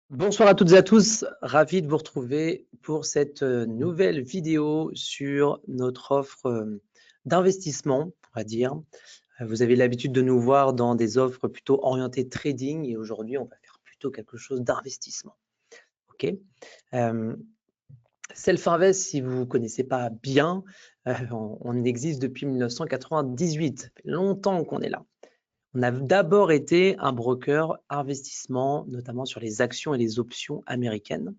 Bonsoir à toutes et à tous, ravi de vous retrouver pour cette nouvelle vidéo sur notre offre d'investissement, on va dire. Vous avez l'habitude de nous voir dans des offres plutôt orientées trading et aujourd'hui on va faire plutôt quelque chose d'investissement. Ok. Self-Invest, si vous ne connaissez pas bien, on existe depuis 1998, ça fait longtemps qu'on est là. On a d'abord été un broker investissement, notamment sur les actions et les options américaines.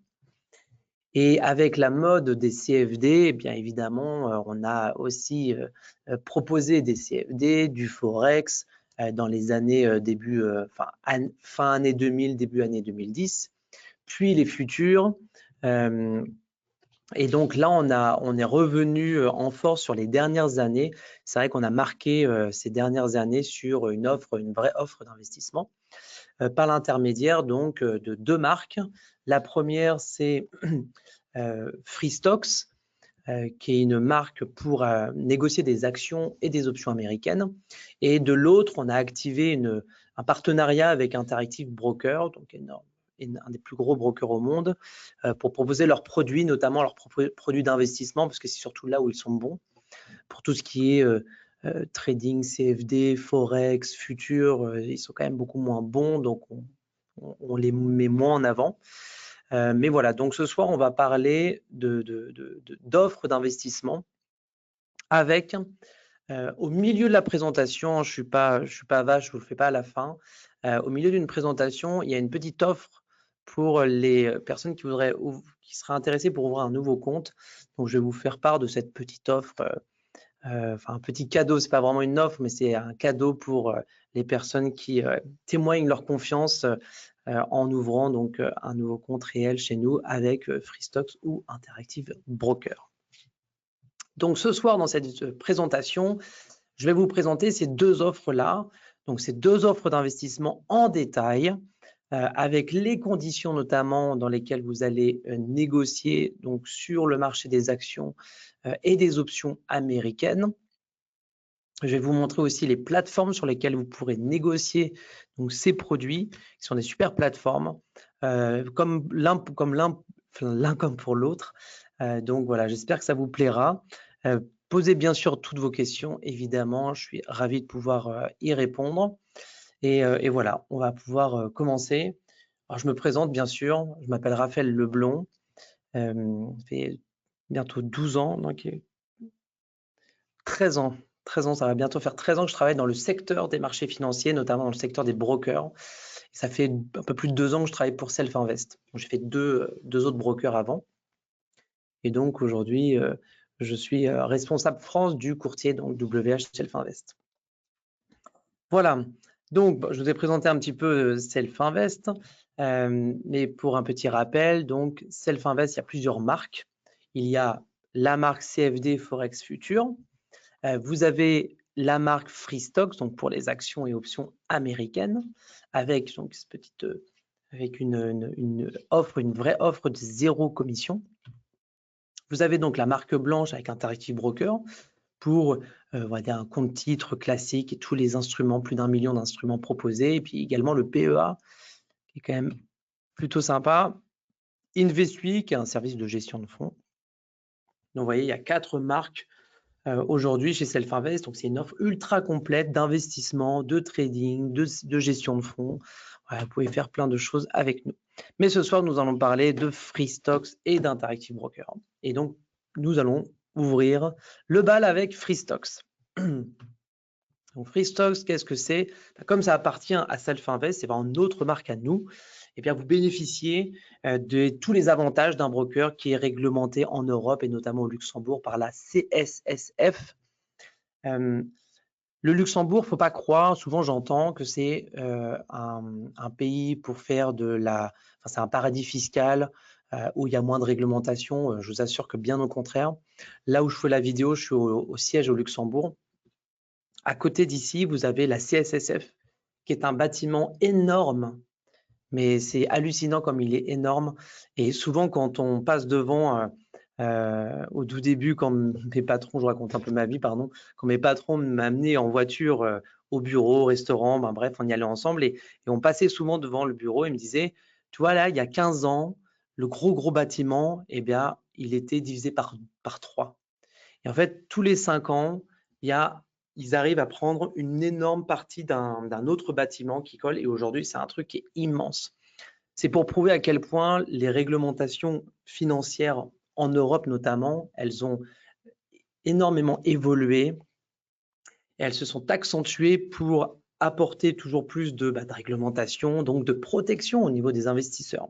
Et avec la mode des CFD, eh bien évidemment, on a aussi proposé des CFD, du Forex dans les années fin année 2000, début année 2010, puis les futurs. Et donc là, on est revenu en force sur les dernières années. C'est vrai qu'on a marqué ces dernières années sur une vraie offre d'investissement par l'intermédiaire donc de deux marques. La première, c'est Freestocks, qui est une marque pour négocier des actions et des options américaines. Et de l'autre, on a activé un partenariat avec Interactive Brokers, donc un des plus gros brokers au monde, pour proposer leurs produits, notamment leurs produits d'investissement, parce que c'est surtout là où ils sont bons, pour tout ce qui est trading, CFD, Forex, futurs, ils sont quand même beaucoup moins bons, donc on les met moins en avant. Mais voilà, donc ce soir, on va parler d'offres d'investissement avec, au milieu de la présentation, je suis pas vache, je vous le fais pas à la fin. Au milieu d'une présentation, il y a une petite offre pour les personnes qui seraient intéressées pour ouvrir un nouveau compte. Donc, je vais vous faire part de cette petite offre, enfin un petit cadeau. C'est pas vraiment une offre, mais c'est un cadeau pour les personnes qui témoignent leur confiance en ouvrant donc un nouveau compte réel chez nous avec Freestocks ou Interactive Broker. Donc ce soir dans cette présentation, je vais vous présenter ces deux offres-là. Donc ces deux offres d'investissement en détail avec les conditions notamment dans lesquelles vous allez négocier donc sur le marché des actions et des options américaines. Je vais vous montrer aussi les plateformes sur lesquelles vous pourrez négocier donc, ces produits, qui sont des super plateformes, comme l'un comme pour l'autre. Donc voilà, j'espère que ça vous plaira. Posez bien sûr toutes vos questions, évidemment, je suis ravi de pouvoir y répondre. Et voilà, on va pouvoir commencer. Alors, je me présente bien sûr, je m'appelle Raphaël Leblond, ça fait bientôt 12 ans, donc 13 ans. 13 ans, ça va bientôt faire 13 ans que je travaille dans le secteur des marchés financiers, notamment dans le secteur des brokers. Ça fait un peu plus de 2 ans que je travaille pour Self-Invest. J'ai fait deux autres brokers avant. Et donc aujourd'hui, je suis responsable France du courtier donc WH Self-Invest. Voilà, donc je vous ai présenté un petit peu Self-Invest, mais pour un petit rappel, donc Self-Invest, il y a plusieurs marques. Il y a la marque CFD Forex Future. Vous avez la marque Freestocks, donc pour les actions et options américaines, avec donc avec une vraie offre de 0 commission. Vous avez donc la marque blanche avec Interactive Broker pour on va dire un compte titre classique et tous les instruments, plus d'1 million d'instruments proposés, et puis également le PEA qui est quand même plutôt sympa. InvestWeek, qui est un service de gestion de fonds. Donc vous voyez, il y a 4 marques aujourd'hui chez Self-Invest. Donc, c'est une offre ultra complète d'investissement, de trading, de gestion de fonds. Voilà, vous pouvez faire plein de choses avec nous. Mais ce soir, nous allons parler de Freestocks et d'Interactive Broker. Et donc, nous allons ouvrir le bal avec Freestocks. Donc, Freestocks, qu'est-ce que c'est? Comme ça appartient à Self-Invest, c'est vraiment une autre marque à nous. Eh bien, vous bénéficiez de tous les avantages d'un broker qui est réglementé en Europe et notamment au Luxembourg par la CSSF. Le Luxembourg, il ne faut pas croire, souvent j'entends que c'est un pays pour faire c'est un paradis fiscal où il y a moins de réglementation. Je vous assure que bien au contraire. Là où je fais la vidéo, je suis au siège au Luxembourg. À côté d'ici, vous avez la CSSF, qui est un bâtiment énorme, mais c'est hallucinant comme il est énorme. Et souvent, quand on passe devant, au tout début, quand mes patrons, je raconte un peu ma vie, pardon, quand mes patrons m'amenaient en voiture au bureau, au restaurant, ben bref, on y allait ensemble et on passait souvent devant le bureau. Ils me disaient, Tu vois, là, il y a 15 ans, le gros bâtiment, eh bien, il était divisé par 3. Et en fait, tous les 5 ans, ils arrivent à prendre une énorme partie d'un autre bâtiment qui colle. Et aujourd'hui, c'est un truc qui est immense. C'est pour prouver à quel point les réglementations financières en Europe notamment, elles ont énormément évolué et elles se sont accentuées pour apporter toujours plus de réglementation, donc de protection au niveau des investisseurs.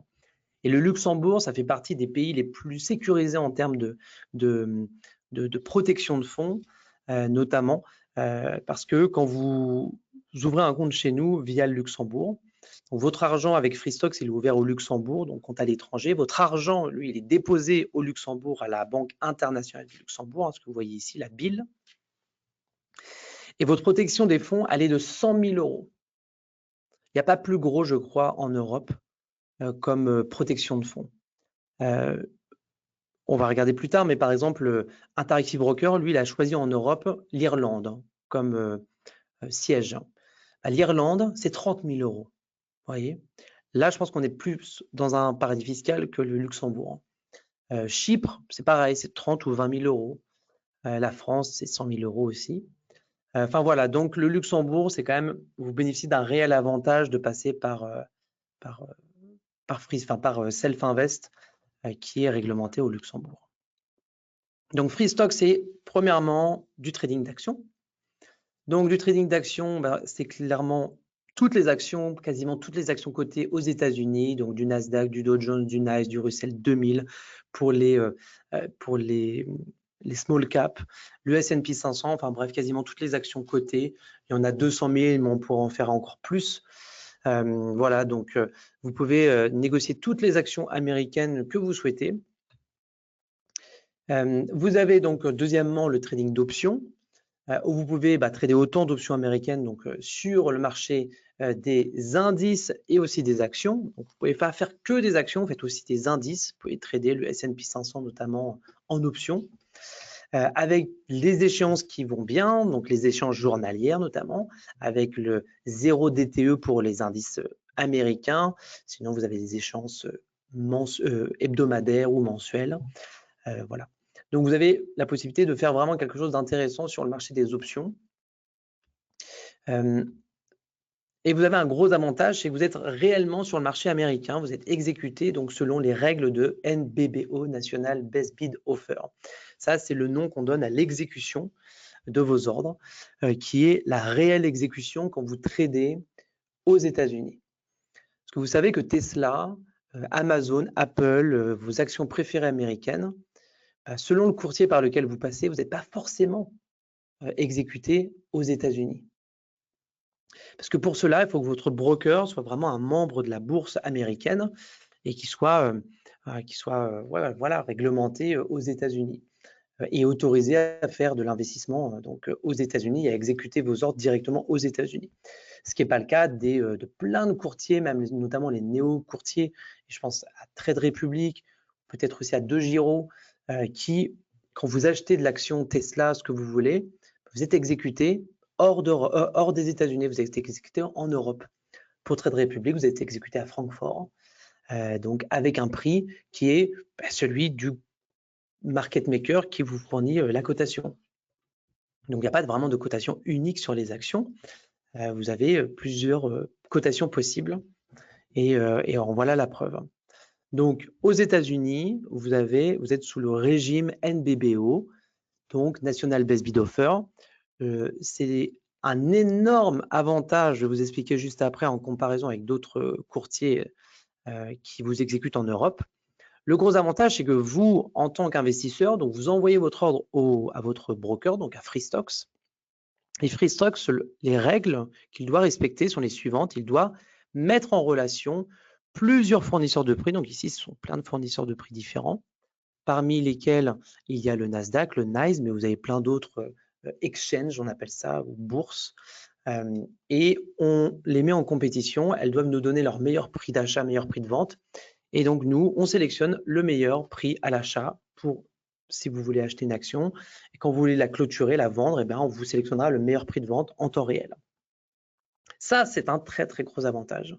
Et le Luxembourg, ça fait partie des pays les plus sécurisés en termes de protection de fonds, notamment parce que quand vous ouvrez un compte chez nous via le Luxembourg, donc votre argent avec Freestocks, il est ouvert au Luxembourg, donc compte à l'étranger. Votre argent, lui, il est déposé au Luxembourg à la Banque internationale du Luxembourg, ce que vous voyez ici, la BIL. Et votre protection des fonds, elle est de 100 000 euros. Il n'y a pas plus gros, je crois, en Europe comme protection de fonds. On va regarder plus tard, mais par exemple, Interactive Brokers, lui, il a choisi en Europe l'Irlande comme siège. L'Irlande, c'est 30 000 euros. Vous voyez, là, je pense qu'on est plus dans un paradis fiscal que le Luxembourg. Chypre, c'est pareil, c'est 30 ou 20 000 euros. La France, c'est 100 000 euros aussi. Enfin voilà, donc le Luxembourg, c'est quand même, vous bénéficiez d'un réel avantage de passer par Self-Invest qui est réglementé au Luxembourg. Donc Freestock, c'est premièrement du trading d'actions. Donc du trading d'actions, c'est clairement toutes les actions, quasiment toutes les actions cotées aux États-Unis, donc du Nasdaq, du Dow Jones, du Nice, du Russell 2000 pour les small caps, le S&P 500, enfin bref, quasiment toutes les actions cotées. Il y en a 200 000, mais on pourrait en faire encore plus. Voilà, donc vous pouvez négocier toutes les actions américaines que vous souhaitez. Vous avez donc deuxièmement le trading d'options, où vous pouvez trader autant d'options américaines donc, sur le marché des indices et aussi des actions. Donc, vous ne pouvez pas faire que des actions, vous faites aussi des indices. Vous pouvez trader le S&P 500 notamment en options. Avec les échéances qui vont bien, donc les échéances journalières notamment, avec le 0 DTE pour les indices américains. Sinon, vous avez des échéances hebdomadaires ou mensuelles. Voilà. Donc, vous avez la possibilité de faire vraiment quelque chose d'intéressant sur le marché des options. Et vous avez un gros avantage, c'est que vous êtes réellement sur le marché américain, vous êtes exécuté donc selon les règles de NBBO, National Best Bid Offer. Ça, c'est le nom qu'on donne à l'exécution de vos ordres, qui est la réelle exécution quand vous tradez aux États-Unis. Parce que vous savez que Tesla, Amazon, Apple, vos actions préférées américaines, selon le courtier par lequel vous passez, vous n'êtes pas forcément exécuté aux États-Unis. Parce que pour cela, il faut que votre broker soit vraiment un membre de la bourse américaine et qu'il soit, réglementé aux États-Unis et autorisé à faire de l'investissement donc aux États-Unis et à exécuter vos ordres directement aux États-Unis. Ce qui n'est pas le cas de plein de courtiers, même notamment les néo-courtiers. Et je pense à Trade Republic, peut-être aussi à DeGiro, qui, quand vous achetez de l'action Tesla, ce que vous voulez, vous êtes exécuté hors des États-Unis, vous êtes exécuté en Europe. Pour Trade Republic, vous êtes exécuté à Francfort, donc avec un prix qui est celui du market maker qui vous fournit la cotation. Donc, il n'y a pas vraiment de cotation unique sur les actions. Vous avez plusieurs cotations possibles et en voilà la preuve. Donc, aux États-Unis, vous êtes sous le régime NBBO, donc National Best Bid Offer. C'est un énorme avantage, je vais vous expliquer juste après en comparaison avec d'autres courtiers qui vous exécutent en Europe. Le gros avantage, c'est que vous, en tant qu'investisseur, donc vous envoyez votre ordre à votre broker, donc à Freestocks. Et Freestocks, les règles qu'il doit respecter sont les suivantes. Il doit mettre en relation plusieurs fournisseurs de prix. Donc ici, ce sont plein de fournisseurs de prix différents, parmi lesquels il y a le Nasdaq, le NYSE, mais vous avez plein d'autres exchanges, on appelle ça, ou bourses. Et on les met en compétition. Elles doivent nous donner leur meilleur prix d'achat, meilleur prix de vente. Et donc, nous, on sélectionne le meilleur prix à l'achat pour, si vous voulez acheter une action. Et quand vous voulez la clôturer, la vendre, on vous sélectionnera le meilleur prix de vente en temps réel. Ça, c'est un très, très gros avantage.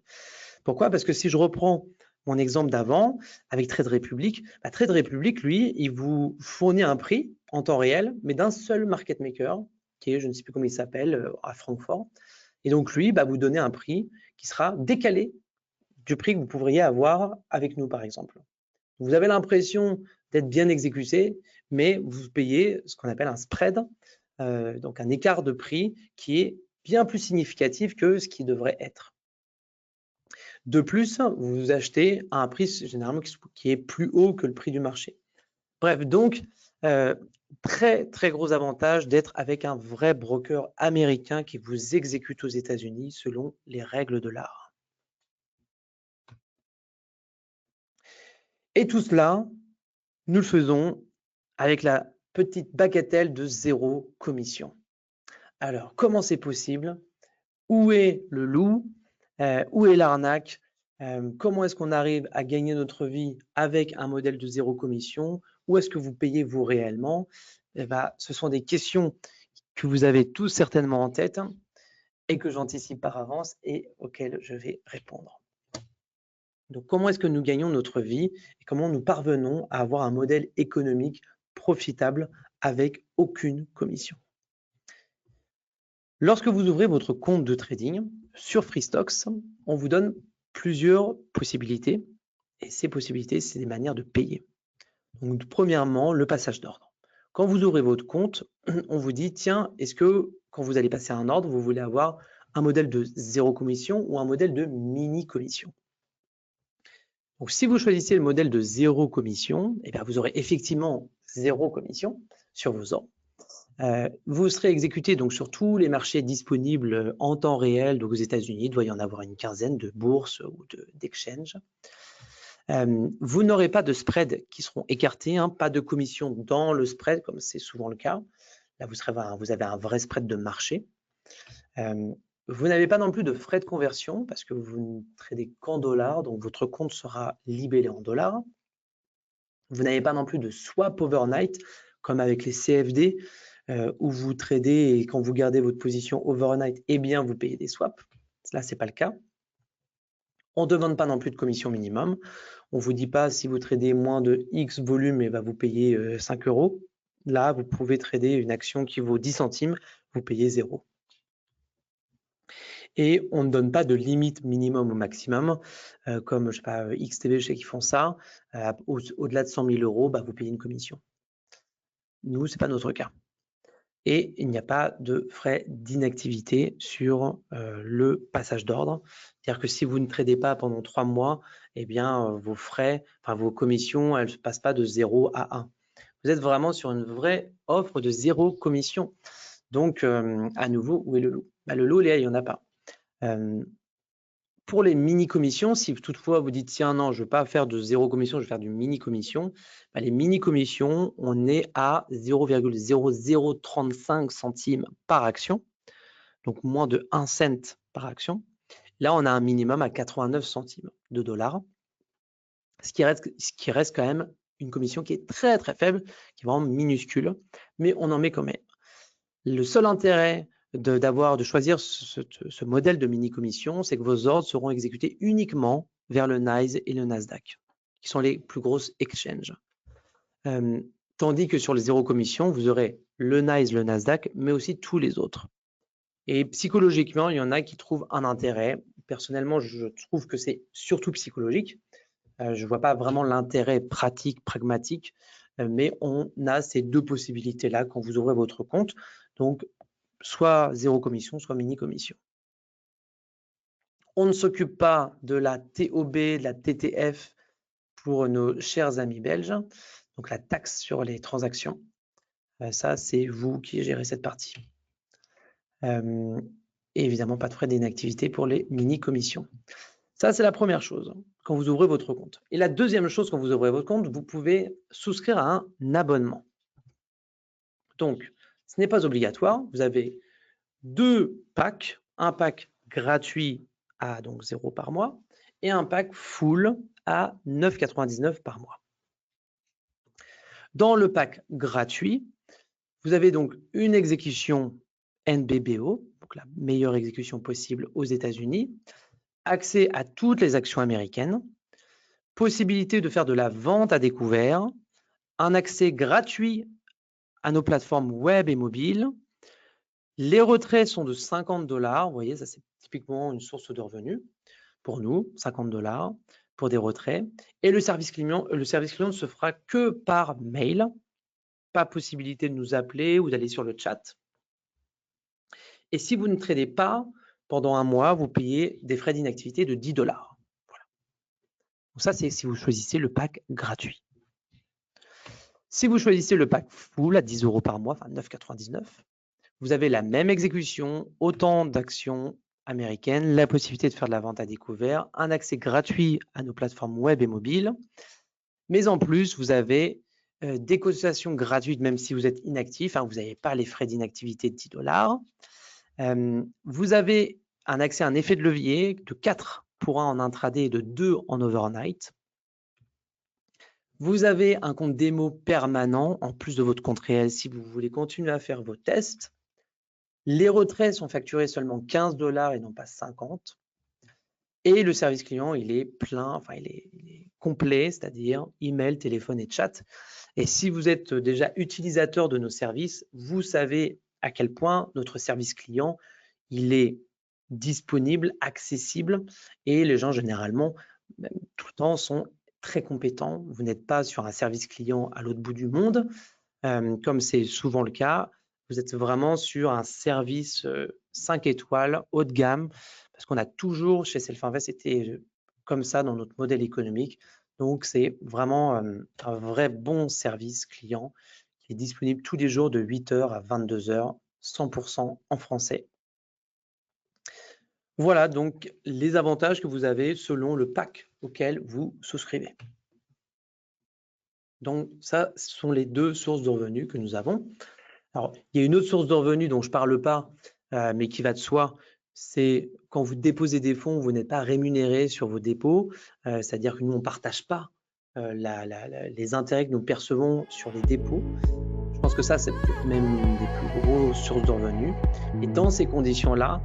Pourquoi? Parce que si je reprends mon exemple d'avant avec Trade Republic, Trade Republic, lui, il vous fournit un prix en temps réel, mais d'un seul market maker, qui est, je ne sais plus comment il s'appelle, à Francfort. Et donc, lui, vous donnez un prix qui sera décalé du prix que vous pourriez avoir avec nous, par exemple. Vous avez l'impression d'être bien exécuté, mais vous payez ce qu'on appelle un spread, donc un écart de prix qui est bien plus significatif que ce qui devrait être. De plus, vous achetez à un prix généralement qui est plus haut que le prix du marché. Bref, donc, très, très gros avantage d'être avec un vrai broker américain qui vous exécute aux États-Unis selon les règles de l'art. Et tout cela, nous le faisons avec la petite bagatelle de 0 commission. Alors, comment c'est possible? Où est le loup? Où est l'arnaque? Comment est-ce qu'on arrive à gagner notre vie avec un modèle de 0 commission? Où est-ce que vous payez vous réellement? Ce sont des questions que vous avez tous certainement en tête et que j'anticipe par avance et auxquelles je vais répondre. Donc, comment est-ce que nous gagnons notre vie et comment nous parvenons à avoir un modèle économique profitable avec aucune commission? Lorsque vous ouvrez votre compte de trading sur FreeStocks, on vous donne plusieurs possibilités et ces possibilités, c'est des manières de payer. Donc, premièrement, le passage d'ordre. Quand vous ouvrez votre compte, on vous dit, tiens, est-ce que quand vous allez passer un ordre, vous voulez avoir un modèle de 0 commission ou un modèle de mini commission? Donc, si vous choisissez le modèle de 0 commission, vous aurez effectivement 0 commission sur vos ordres. Vous serez exécuté donc sur tous les marchés disponibles en temps réel. Donc aux États-Unis, il doit y en avoir une quinzaine de bourses ou d'exchanges. Vous n'aurez pas de spread qui seront écartés, pas de commission dans le spread comme c'est souvent le cas. Là, vous avez un vrai spread de marché. Vous n'avez pas non plus de frais de conversion parce que vous ne tradez qu'en dollars, donc votre compte sera libellé en dollars. Vous n'avez pas non plus de swap overnight comme avec les CFD où vous tradez et quand vous gardez votre position overnight, vous payez des swaps. Là, ce n'est pas le cas. On ne demande pas non plus de commission minimum. On ne vous dit pas si vous tradez moins de X volume, vous payez 5 €. Là, vous pouvez trader une action qui vaut 10 centimes, vous payez 0. Et on ne donne pas de limite minimum au maximum, comme je sais pas, XTB, je sais qu'ils font ça. Au-delà de 100 000 €, vous payez une commission. Nous, ce n'est pas notre cas. Et il n'y a pas de frais d'inactivité sur le passage d'ordre. C'est-à-dire que si vous ne tradez pas pendant 3 mois, vos frais, vos commissions, elles ne passent pas de 0 à 1. Vous êtes vraiment sur une vraie offre de 0 commission. Donc, à nouveau, où est le loup? Le loup, Léa, il n'y en a pas. Pour les mini-commissions, si toutefois vous dites tiens non, je ne veux pas faire de 0 commission, je vais faire du mini-commission, les mini-commissions, on est à 0,0035 centimes par action, donc moins de 1 cent par action. Là, on a un minimum à 89 centimes de dollars, ce qui reste quand même une commission qui est très très faible, qui est vraiment minuscule, mais on en met quand même. Le seul intérêt de choisir ce modèle de mini-commission, c'est que vos ordres seront exécutés uniquement vers le NYSE et le Nasdaq, qui sont les plus grosses exchanges. Tandis que sur les 0 commission, vous aurez le NYSE, le Nasdaq, mais aussi tous les autres. Et psychologiquement, il y en a qui trouvent un intérêt. Personnellement, je trouve que c'est surtout psychologique. Je ne vois pas vraiment l'intérêt pratique, pragmatique, mais on a ces deux possibilités-là quand vous ouvrez votre compte. Donc, soit 0 commission, soit mini commission. On ne s'occupe pas de la TOB, de la TTF pour nos chers amis belges, donc la taxe sur les transactions. Ça, c'est vous qui gérez cette partie. Et évidemment, pas de frais d'inactivité pour les mini commissions. Ça, c'est la première chose quand vous ouvrez votre compte. Et la deuxième chose quand vous ouvrez votre compte, vous pouvez souscrire à un abonnement. Donc, ce n'est pas obligatoire. Vous avez 2 packs, un pack gratuit à donc 0 par mois et un pack full à 9,99 par mois. Dans le pack gratuit, vous avez donc une exécution NBBO, donc la meilleure exécution possible aux États-Unis, accès à toutes les actions américaines, possibilité de faire de la vente à découvert, un accès gratuit à nos plateformes web et mobiles. Les retraits sont de 50 $. Vous voyez, ça c'est typiquement une source de revenus pour nous, 50 $ pour des retraits. Et le service client ne se fera que par mail. Pas possibilité de nous appeler ou d'aller sur le chat. Et si vous ne tradez pas, pendant un mois, vous payez des frais d'inactivité de 10 $. Voilà. Donc ça, c'est si vous choisissez le pack gratuit. Si vous choisissez le pack full à 10 € par mois, enfin 9,99 €, vous avez la même exécution, autant d'actions américaines, la possibilité de faire de la vente à découvert, un accès gratuit à nos plateformes web et mobiles, mais en plus, vous avez des cotisations gratuites, même si vous êtes inactif, hein, vous n'avez pas les frais d'inactivité de 10 $. Vous avez un accès à un effet de levier de 4 pour 1 en intraday et de 2 en overnight. Vous avez un compte démo permanent en plus de votre compte réel si vous voulez continuer à faire vos tests. Les retraits sont facturés seulement 15 $ et non pas 50. Et le service client, il est plein, enfin il est complet, c'est-à-dire email, téléphone et chat. Et si vous êtes déjà utilisateur de nos services, vous savez à quel point notre service client, il est disponible, accessible et les gens généralement, même tout le temps, sont très compétents. Vous n'êtes pas sur un service client à l'autre bout du monde, comme c'est souvent le cas. Vous êtes vraiment sur un service 5 étoiles, haut de gamme, parce qu'on a toujours, chez Self-Invest, été comme ça dans notre modèle économique. Donc, c'est vraiment un vrai bon service client qui est disponible tous les jours de 8 h à 22 h, 100% en français. Voilà donc les avantages que vous avez selon le pack auquel vous souscrivez. Donc, ça, ce sont les deux sources de revenus que nous avons. Alors, il y a une autre source de revenus dont je ne parle pas, mais qui va de soi, c'est quand vous déposez des fonds, vous n'êtes pas rémunéré sur vos dépôts, c'est-à-dire que nous, on ne partage pas les intérêts que nous percevons sur les dépôts. Je pense que ça, c'est peut-être même une des plus grosses sources de revenus. Et dans ces conditions-là,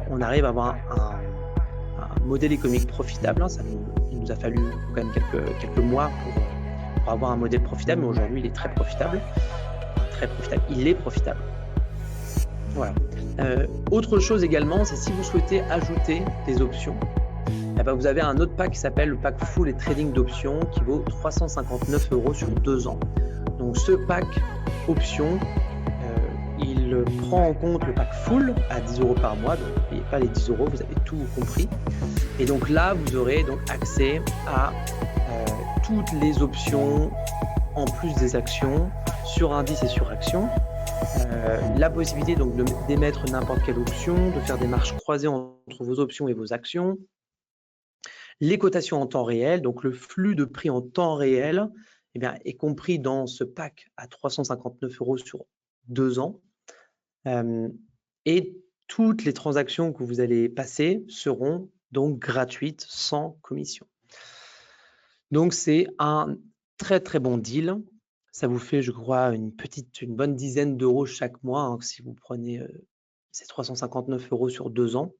on arrive à avoir un modèle économique profitable. Hein. Il nous a fallu quand même quelques mois pour avoir un modèle profitable, mais aujourd'hui, il est très profitable. Il est profitable. Voilà. Autre chose également, c'est si vous souhaitez ajouter des options, eh ben vous avez un autre pack qui s'appelle le pack Full et Trading d'options qui vaut 359 € sur 2 ans. Donc ce pack options, il prend en compte le pack Full à 10 € par mois, donc vous ne payez pas les 10 €, vous avez tout compris. Et donc là, vous aurez donc accès à toutes les options en plus des actions sur indice et sur action. La possibilité donc d'émettre n'importe quelle option, de faire des marges croisées entre vos options et vos actions, les cotations en temps réel, donc le flux de prix en temps réel eh bien, est compris dans ce pack à 359 € sur 2 ans. Et toutes les transactions que vous allez passer seront donc gratuites sans commission. Donc c'est un très très bon deal. Ça vous fait, je crois, une bonne dizaine d'euros chaque mois hein, si vous prenez ces 359 € sur 2 ans.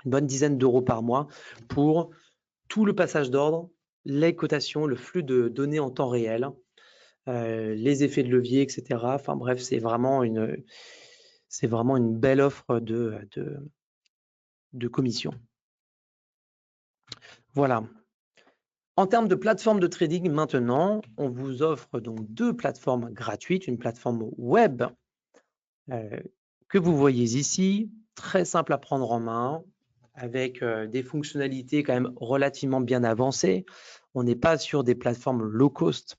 Une bonne dizaine d'euros par mois pour tout le passage d'ordre, les cotations, le flux de données en temps réel, les effets de levier, etc. Enfin bref, c'est vraiment une belle offre de commission. Voilà. En termes de plateforme de trading maintenant, on vous offre donc 2 plateformes gratuites, une plateforme web que vous voyez ici, très simple à prendre en main, avec des fonctionnalités quand même relativement bien avancées. On n'est pas sur des plateformes low cost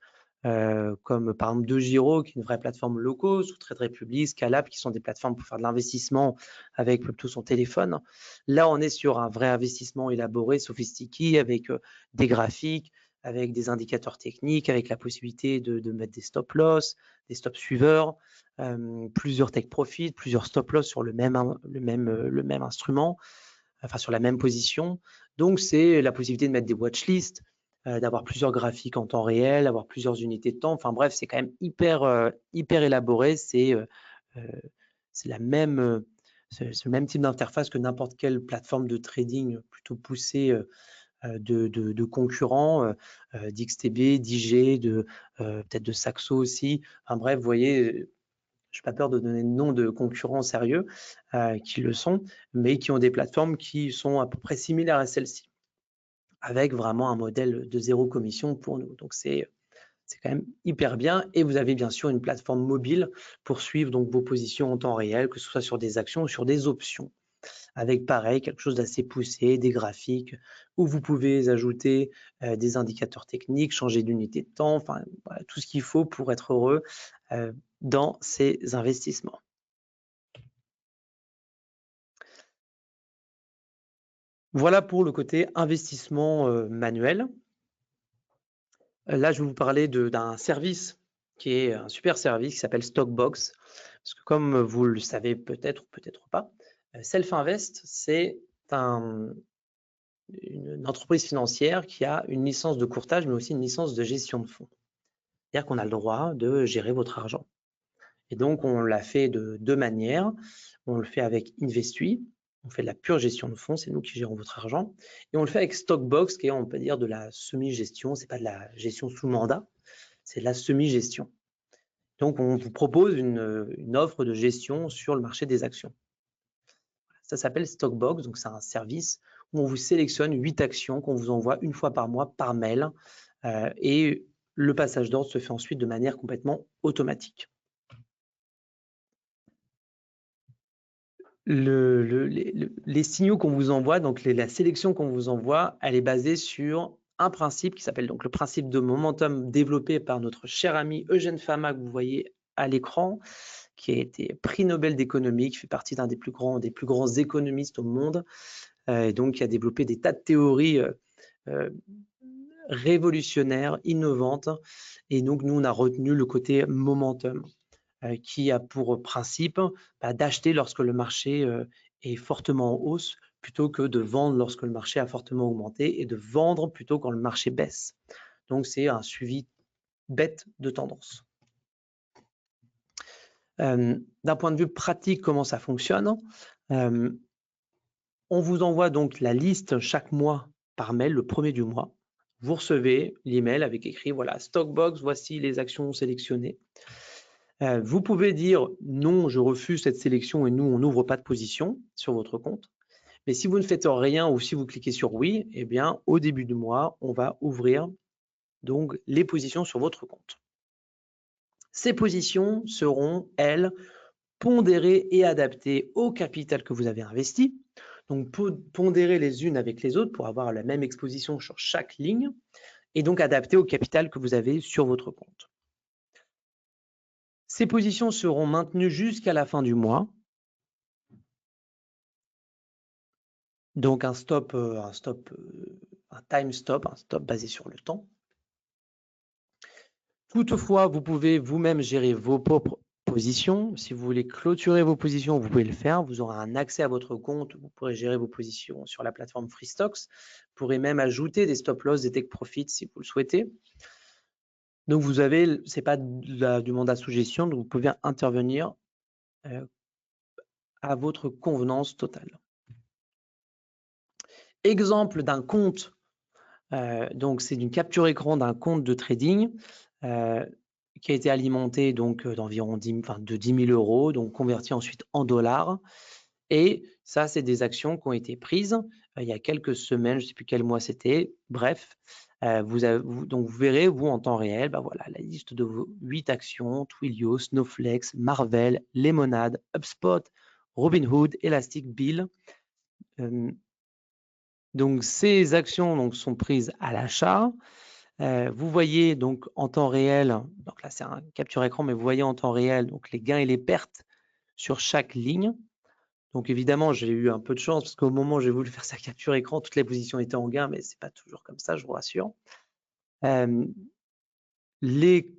comme par exemple DeGiro qui est une vraie plateforme low cost, ou Trade Republic, Scalab qui sont des plateformes pour faire de l'investissement avec plutôt son téléphone. Là, on est sur un vrai investissement élaboré, sophistiqué, avec des graphiques, avec des indicateurs techniques, avec la possibilité de mettre des stop loss, des stop suiveurs, plusieurs take profit, plusieurs stop loss sur le même instrument, enfin sur la même position. Donc, c'est la possibilité de mettre des watchlists, d'avoir plusieurs graphiques en temps réel, avoir plusieurs unités de temps. Enfin bref, c'est quand même hyper élaboré. C'est le même type d'interface que n'importe quelle plateforme de trading plutôt poussée de concurrents, d'XTB, d'IG, peut-être de Saxo aussi. Enfin bref, vous voyez, je n'ai pas peur de donner le nom de concurrents sérieux qui le sont, mais qui ont des plateformes qui sont à peu près similaires à celle-ci, avec vraiment un modèle de zéro commission pour nous. Donc c'est quand même hyper bien. Et vous avez bien sûr une plateforme mobile pour suivre donc vos positions en temps réel, que ce soit sur des actions ou sur des options, avec pareil quelque chose d'assez poussé, des graphiques où vous pouvez ajouter des indicateurs techniques, changer d'unité de temps, enfin voilà, tout ce qu'il faut pour être heureux dans ces investissements. Voilà pour le côté investissement manuel. Là, je vais vous parler d'un service qui est un super service qui s'appelle Stockbox. Parce que comme vous le savez peut-être ou peut-être pas, Self-Invest, c'est une entreprise financière qui a une licence de courtage, mais aussi une licence de gestion de fonds. C'est-à-dire qu'on a le droit de gérer votre argent. Et donc, on l'a fait de deux manières. On le fait avec Investui, on fait de la pure gestion de fonds, c'est nous qui gérons votre argent. Et on le fait avec Stockbox, qui est, on peut dire, de la semi-gestion. C'est pas de la gestion sous mandat, c'est de la semi-gestion. Donc, on vous propose une offre de gestion sur le marché des actions. Ça s'appelle Stockbox, donc c'est un service où on vous sélectionne 8 actions qu'on vous envoie une fois par mois par mail. Et le passage d'ordre se fait ensuite de manière complètement automatique. Les signaux qu'on vous envoie, donc la sélection qu'on vous envoie, elle est basée sur un principe qui s'appelle donc le principe de momentum développé par notre cher ami Eugène Fama que vous voyez à l'écran, qui a été prix Nobel d'économie, qui fait partie d'un des plus grands économistes au monde, et donc qui a développé des tas de théories révolutionnaires, innovantes. Et donc nous, on a retenu le côté momentum, qui a pour principe d'acheter lorsque le marché est fortement en hausse, plutôt que de vendre lorsque le marché a fortement augmenté, et de vendre plutôt quand le marché baisse. Donc c'est un suivi bête de tendance. D'un point de vue pratique, comment ça fonctionne? On vous envoie donc la liste chaque mois par mail, le premier du mois. Vous recevez l'email avec écrit, voilà, Stockbox, voici les actions sélectionnées. Vous pouvez dire non, je refuse cette sélection et nous, on n'ouvre pas de position sur votre compte. Mais si vous ne faites rien ou si vous cliquez sur oui, eh bien, au début du mois, on va ouvrir donc les positions sur votre compte. Ces positions seront, elles, pondérées et adaptées au capital que vous avez investi. Donc, pondérer les unes avec les autres pour avoir la même exposition sur chaque ligne et donc adaptées au capital que vous avez sur votre compte. Ces positions seront maintenues jusqu'à la fin du mois. Donc, un time stop, un stop basé sur le temps. Toutefois, vous pouvez vous-même gérer vos propres positions. Si vous voulez clôturer vos positions, vous pouvez le faire. Vous aurez un accès à votre compte. Vous pourrez gérer vos positions sur la plateforme FreeStocks. Vous pourrez même ajouter des stop-loss, des take profits si vous le souhaitez. Donc, vous avez, c'est pas du mandat sous gestion, donc vous pouvez intervenir à votre convenance totale. Exemple d'un compte, donc c'est une capture écran d'un compte de trading qui a été alimenté donc d'environ 10 000 euros, donc converti ensuite en dollars. Et ça, c'est des actions qui ont été prises il y a quelques semaines, je ne sais plus quel mois c'était. Bref, donc vous verrez, vous, en temps réel, voilà, la liste de vos 8 actions, Twilio, Snowflex, Marvel, Lemonade, HubSpot, Robinhood, Elastic, Bill. Donc, ces actions donc, sont prises à l'achat. Vous voyez donc en temps réel, donc là c'est un capture écran, mais vous voyez en temps réel donc les gains et les pertes sur chaque ligne. Donc évidemment, j'ai eu un peu de chance parce qu'au moment où j'ai voulu faire sa capture écran, toutes les positions étaient en gain, mais c'est pas toujours comme ça, je vous rassure. Les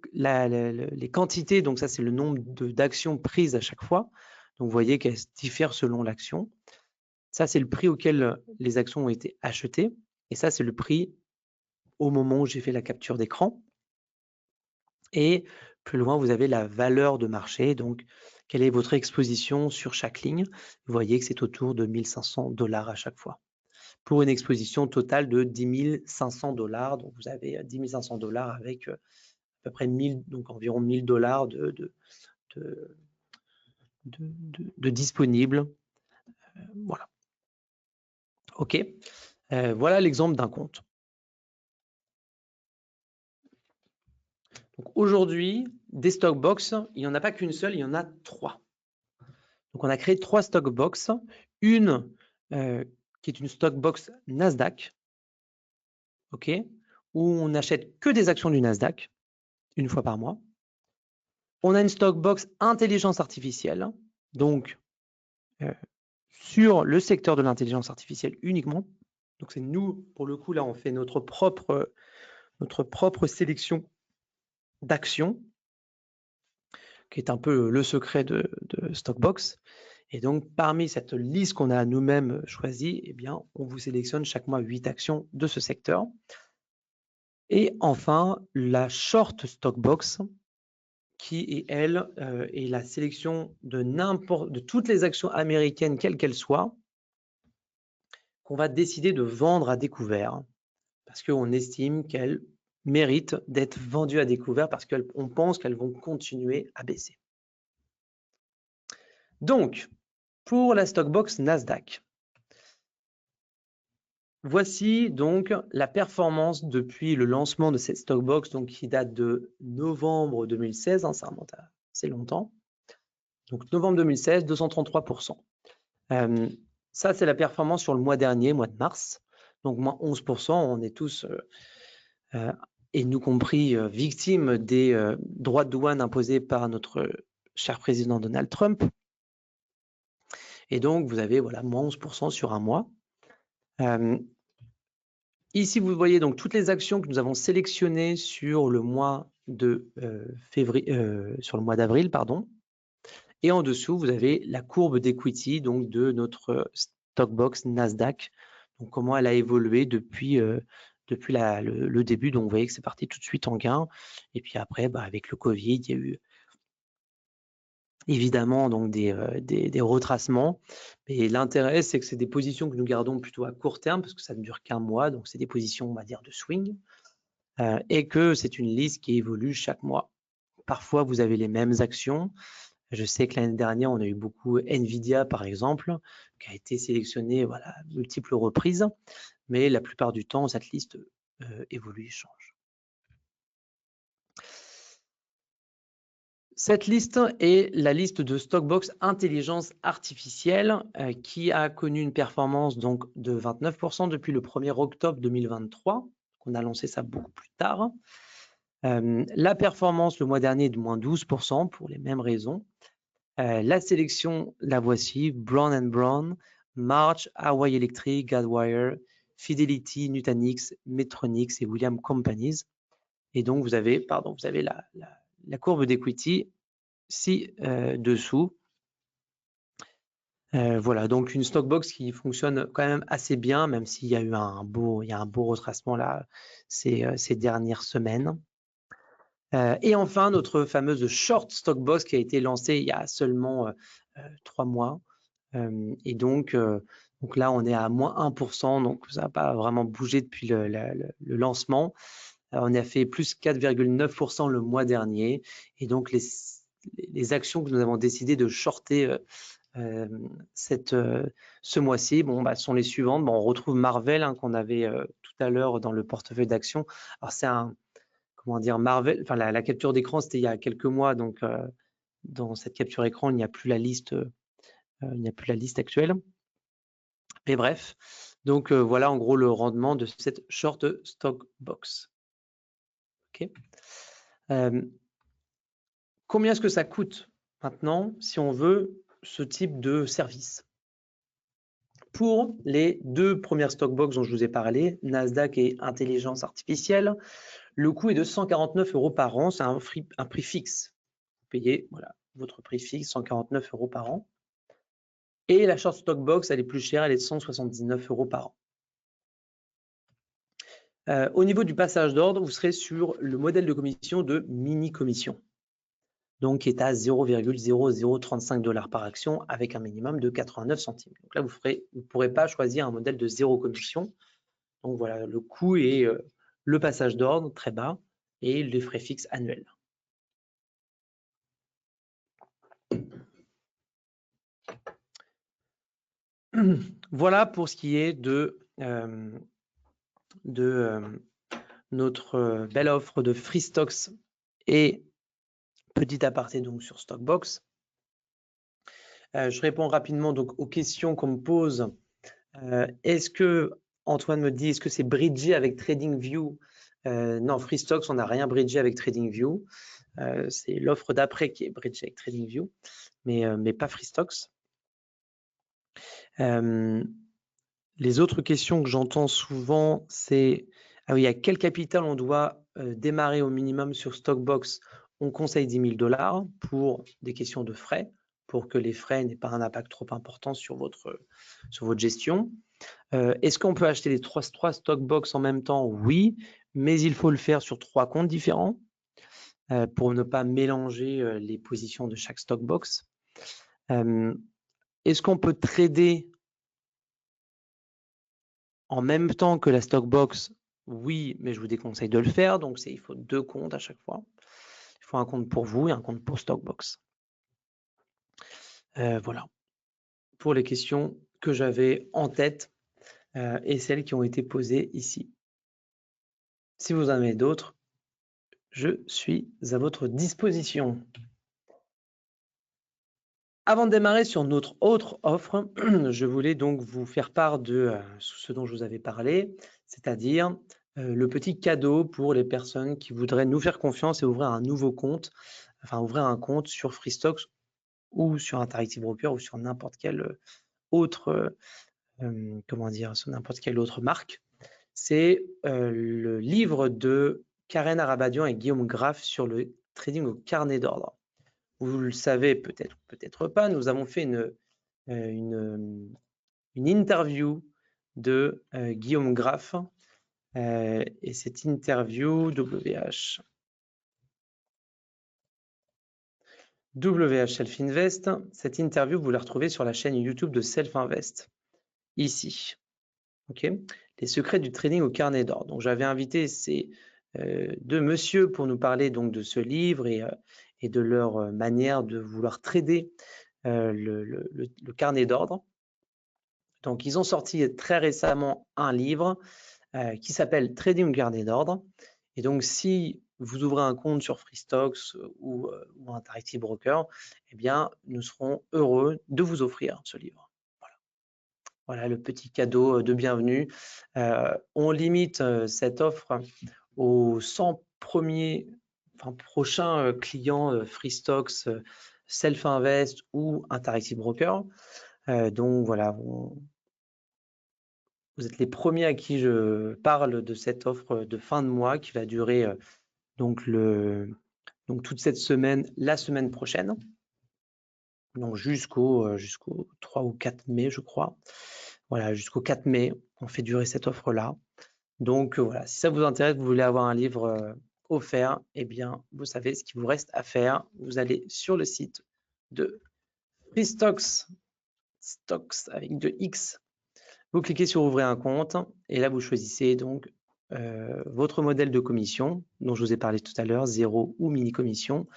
quantités, donc ça c'est le nombre d'actions prises à chaque fois. Donc vous voyez qu'elles diffèrent selon l'action. Ça c'est le prix auquel les actions ont été achetées. Et ça c'est le prix au moment où j'ai fait la capture d'écran. Et plus loin, vous avez la valeur de marché, donc quelle est votre exposition sur chaque ligne. Vous voyez que c'est autour de 1 500 $ à chaque fois. pour une exposition totale de 10 500 $. Donc, vous avez 10 500 $ avec à peu près 1000, donc environ 1000 $ de disponibles. Voilà. OK. Voilà l'exemple d'un compte. Donc aujourd'hui, des Stockbox, il n'y en a pas qu'une seule, il y en a 3. Donc on a créé 3 Stockbox. Une qui est une Stockbox Nasdaq, OK, où on n'achète que des actions du Nasdaq, une fois par mois. On a une Stockbox intelligence artificielle, donc sur le secteur de l'intelligence artificielle uniquement. Donc c'est nous, pour le coup, là, on fait notre propre sélection d'actions, qui est un peu le secret de Stockbox. Et donc, parmi cette liste qu'on a nous-mêmes choisie, eh bien, on vous sélectionne chaque mois 8 actions de ce secteur. Et enfin, la short Stockbox, qui est, elle, est la sélection de toutes les actions américaines, quelles qu'elles soient, qu'on va décider de vendre à découvert, parce qu'on estime qu'elles méritent d'être vendues à découvert, parce qu'on pense qu'elles vont continuer à baisser. Donc, pour la Stockbox Nasdaq, voici donc la performance depuis le lancement de cette Stockbox, donc qui date de novembre 2016, ça remonte à assez longtemps. Donc novembre 2016, 233%. Ça, c'est la performance sur le mois dernier, mois de mars. Donc moins 11%, on est tous, et nous compris, victimes des droits de douane imposés par notre cher président Donald Trump. Et donc, vous avez voilà, moins 11% sur un mois. Ici, vous voyez donc toutes les actions que nous avons sélectionnées sur le mois de sur le mois d'avril, pardon. Et en dessous, vous avez la courbe d'equity donc de notre Stockbox Nasdaq. Donc comment elle a évolué depuis le début. Donc vous voyez que c'est parti tout de suite en gain. Et puis après, avec le Covid, il y a eu évidemment donc des retracements. Mais l'intérêt, c'est que c'est des positions que nous gardons plutôt à court terme parce que ça ne dure qu'un mois. Donc c'est des positions, on va dire, de swing. Et que c'est une liste qui évolue chaque mois. Parfois, vous avez les mêmes actions. Je sais que l'année dernière, on a eu beaucoup Nvidia, par exemple, qui a été sélectionnée à multiples reprises. Mais la plupart du temps, cette liste évolue et change. Cette liste est la liste de Stockbox Intelligence Artificielle qui a connu une performance donc de 29% depuis le 1er octobre 2023. On a lancé ça beaucoup plus tard. La performance le mois dernier est de moins 12% pour les mêmes raisons. La sélection, la voici, Brown & Brown, March, Hawaii Electric, Guidewire, Fidelity, Nutanix, Medtronic et Williams Companies. Et donc, vous avez la courbe d'equity ci-dessous. Voilà, donc une Stockbox qui fonctionne quand même assez bien, même s'il y a eu un beau retracement là ces dernières semaines. Et enfin, notre fameuse short Stockbox qui a été lancée il y a seulement 3 mois. Et donc là, on est à moins 1%, donc ça n'a pas vraiment bougé depuis le lancement. On a fait plus 4,9% le mois dernier. Et donc, les actions que nous avons décidé de shorter ce mois-ci sont les suivantes. On retrouve Marvell qu'on avait tout à l'heure dans le portefeuille d'actions. Alors, c'est Marvell, enfin la capture d'écran, c'était il y a quelques mois, donc dans cette capture écran, il n'y a plus la liste, actuelle. Mais bref, donc voilà en gros le rendement de cette short Stockbox. Ok. Combien est-ce que ça coûte maintenant si on veut ce type de service? Pour les 2 premières Stockbox dont je vous ai parlé, Nasdaq et Intelligence Artificielle, le coût est de 149 € par an, c'est un prix fixe. Vous payez votre prix fixe, 149 € par an. Et la short Stockbox, elle est plus chère, elle est de 179 € par an. Au niveau du passage d'ordre, vous serez sur le modèle de commission de mini-commission. donc qui est à 0,0035 $ par action avec un minimum de 89 centimes. Donc là, vous ne pourrez pas choisir un modèle de 0 commission. Donc voilà, le coût est le passage d'ordre très bas et les frais fixes annuels. Voilà pour ce qui est de notre belle offre de free stocks et petit aparté donc sur Stockbox. Je réponds rapidement donc aux questions qu'on me pose. Est-ce que, Antoine me dit, est-ce que c'est bridgé avec TradingView? Non, free stocks, on n'a rien bridgé avec TradingView. C'est l'offre d'après qui est bridgée avec TradingView, mais pas free stocks. Les autres questions que j'entends souvent, c'est ah oui, à quel capital on doit démarrer au minimum sur Stockbox? On conseille 10 000 $ pour des questions de frais, pour que les frais n'aient pas un impact trop important sur votre gestion. Est-ce qu'on peut acheter les trois Stockbox en même temps? Oui, mais il faut le faire sur 3 comptes différents pour ne pas mélanger les positions de chaque Stockbox. Est-ce qu'on peut trader en même temps que la Stockbox? Oui, mais je vous déconseille de le faire. Donc, il faut 2 comptes à chaque fois. Il faut un compte pour vous et un compte pour Stockbox. Voilà. Pour les questions que j'avais en tête et celles qui ont été posées ici. Si vous en avez d'autres, je suis à votre disposition. Avant de démarrer sur notre autre offre, je voulais donc vous faire part de ce dont je vous avais parlé, c'est-à-dire le petit cadeau pour les personnes qui voudraient nous faire confiance et ouvrir un nouveau compte, enfin ouvrir un compte sur FreeStocks ou sur Interactive Broker ou sur n'importe quelle autre, sur n'importe quelle autre marque. C'est le livre de Karen Arabadian et Guillaume Graff sur le trading au carnet d'ordre. Vous le savez peut-être, peut-être pas, nous avons fait une interview de Guillaume Graff et cette interview WH Self Invest, cette interview vous la retrouvez sur la chaîne YouTube de Self Invest, ici. Ok, les secrets du trading au carnet d'ordre. Donc j'avais invité ces deux messieurs pour nous parler donc de ce livre et de leur manière de vouloir trader le carnet d'ordre. Donc ils ont sorti très récemment un livre qui s'appelle Trading au carnet d'ordre. Et donc si vous ouvrez un compte sur FreeStocks ou Interactive Broker, eh bien nous serons heureux de vous offrir ce livre. Voilà le petit cadeau de bienvenue. On limite cette offre aux 100 prochains clients FreeStocks, Self Invest ou Interactive Broker. Donc voilà, vous êtes les premiers à qui je parle de cette offre de fin de mois qui va durer donc toute cette semaine, la semaine prochaine, donc jusqu'au 3 ou 4 mai, je crois. Voilà, jusqu'au 4 mai, on fait durer cette offre-là. Donc voilà, si ça vous intéresse, vous voulez avoir un livre offert, eh bien, vous savez ce qu'il vous reste à faire. Vous allez sur le site de FreeStocks, Stocks avec 2X. Vous cliquez sur ouvrir un compte et là, vous choisissez donc votre modèle de commission dont je vous ai parlé tout à l'heure, 0 ou mini commission.